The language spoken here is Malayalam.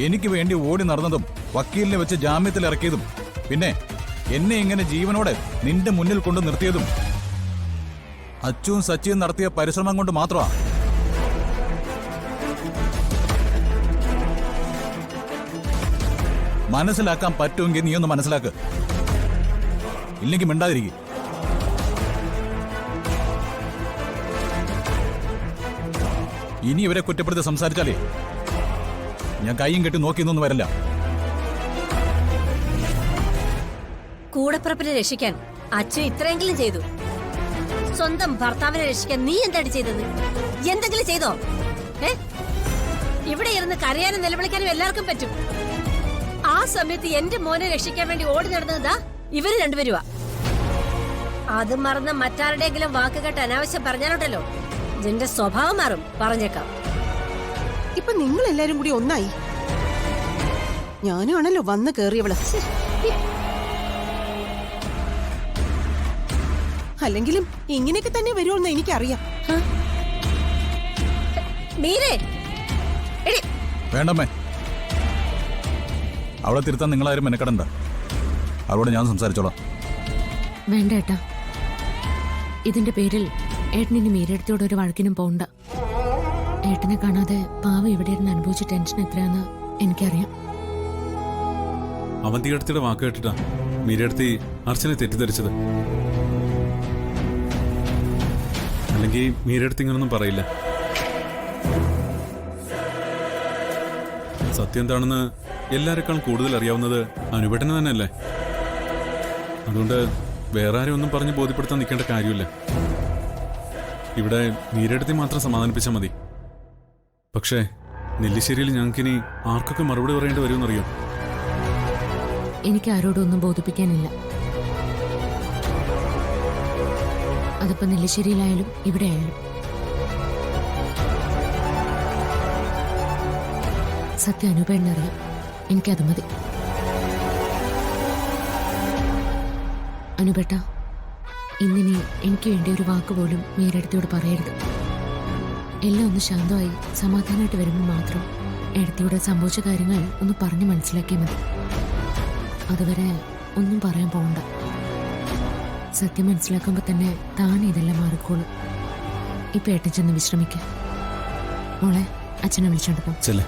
എനിക്ക് വേണ്ടി ഓടി നടന്നതും വക്കീലിനെ വെച്ച് ജാമ്യത്തിൽ ഇറക്കിയതും പിന്നെ എന്നെ ഇങ്ങനെ ജീവനോടെ നിന്റെ മുന്നിൽ കൊണ്ട് നിർത്തിയതും അച്ചുവും സച്ചിയും നടത്തിയ പരിശ്രമം കൊണ്ട് മാത്രമാ. മനസ്സിലാക്കാൻ പറ്റുമെങ്കിൽ നീ ഒന്ന് മനസ്സിലാക്ക്. ഇല്ലെങ്കിൽ മിണ്ടാതിരിക്കും. ഇനി ഇവരെ കുറ്റപ്പെടുത്തി സംസാരിച്ചാലേ ഞാൻ കൈയും കെട്ടി നോക്കിയെന്നൊന്നും വരില്ല. കൂടപ്പിറപ്പിനെ രക്ഷിക്കാൻ അച്ഛൻ ഇത്രയെങ്കിലും ചെയ്തു. സ്വന്തം ഭർത്താവിനെ രക്ഷിക്കാൻ നീ എന്താണ് ചെയ്തത്? എന്തെങ്കിലും ചെയ്തോ? ഇവിടെ ഇരുന്ന് കരയാനും നിലവിളിക്കാനും എല്ലാവർക്കും പറ്റും. ആ സമയത്ത് എന്റെ മോനെ രക്ഷിക്കാൻ വേണ്ടി ഓടി നടന്നതാ ഇവര് രണ്ടുപേരുവാ. അത് മറന്ന് മറ്റാരുടെയെങ്കിലും വാക്ക് കേട്ട് അനാവശ്യം പറഞ്ഞാലുണ്ടല്ലോ ഇതിന്റെ സ്വഭാവം മാറും. പറഞ്ഞേക്കാം. ഇപ്പൊ നിങ്ങൾ എല്ലാരും കൂടി ഒന്നായി. ഞാനും ആണല്ലോ വന്ന് കേറിയവള്. അല്ലെങ്കിലും ഇങ്ങനെയൊക്കെ തന്നെ വരുമെന്ന് എനിക്കറിയാം. വേണ്ടമ്മേ, അവളെ തിരുത്താൻ നിങ്ങളാരും മെനക്കെടണ്ട. അവളോട് ഞാൻ സംസാരിച്ചോളാം. വേണ്ട ഏട്ടാ, ഇതിന്റെ പേരിൽ ഏട്ടനിനി മീരടുത്തോട് ഒരു വഴക്കിനും പോണ്ട. ഏട്ടനെ കാണാതെ പാവ ഇവിടെ ഇരുന്ന് അനുഭവിച്ച ടെൻഷൻ എത്രയാന്ന് എനിക്കറിയാം. അവന്തികടത്തിയുടെ വാക്ക് കേട്ടിട്ടാ മീരടുത്തി അർച്ചനെ തെറ്റിദ്ധരിച്ചത്. അല്ലെങ്കിൽ മീരടുത്ത് ഇങ്ങനൊന്നും പറയില്ല. സത്യം എന്താണെന്ന് എല്ലാരെക്കാളും കൂടുതൽ അറിയാവുന്നത് അനുപേട്ടന് തന്നെയല്ലേ. അതുകൊണ്ട് വേറെ ആരും ഒന്നും പറഞ്ഞ് ബോധ്യപ്പെടുത്താൻ നിൽക്കേണ്ട കാര്യമില്ല. ഇവിടെ മീരടുത്തി മാത്രം സമാധാനിപ്പിച്ചാൽ മതി. പക്ഷേ നെല്ലിശ്ശേരിയിൽ ഞങ്ങൾക്കിനി ആർക്കൊക്കെ മറുപടി പറയേണ്ടി വരുമെന്നറിയോ? എനിക്ക് ആരോടും ഒന്നും ബോധിപ്പിക്കാനില്ല. അതിപ്പോ നെല്ലിശ്ശേരിയിലായാലും ഇവിടെ ആയാലും. സത്യം അനുപേണ്ണറിയാം. എനിക്കത് മതി. അനുപേട്ട, ഇന്നിനി എനിക്ക് വേണ്ടി ഒരു വാക്ക് പോലും മീരടുത്തിയോട് പറയരുത്. എല്ലാം ഒന്ന് ശാന്തമായി സമാധാനമായിട്ട് വരുമ്പോൾ മാത്രം എഴുത്തിയോട് സംഭവിച്ച കാര്യങ്ങൾ ഒന്ന് പറഞ്ഞ് മനസ്സിലാക്കിയാൽ മതി. അതുവരെ ഒന്നും പറയാൻ പോകണ്ട. സത്യം മനസ്സിലാക്കുമ്പോൾ തന്നെ താനെ ഇതെല്ലാം മാറിക്കോളും. ഇപ്പൊ ഏട്ടൻ ചെന്ന് വിശ്രമിക്കാം. മോളെ, അച്ഛനെ വിളിച്ചോണ്ട് പോ. ചെല്ലേ.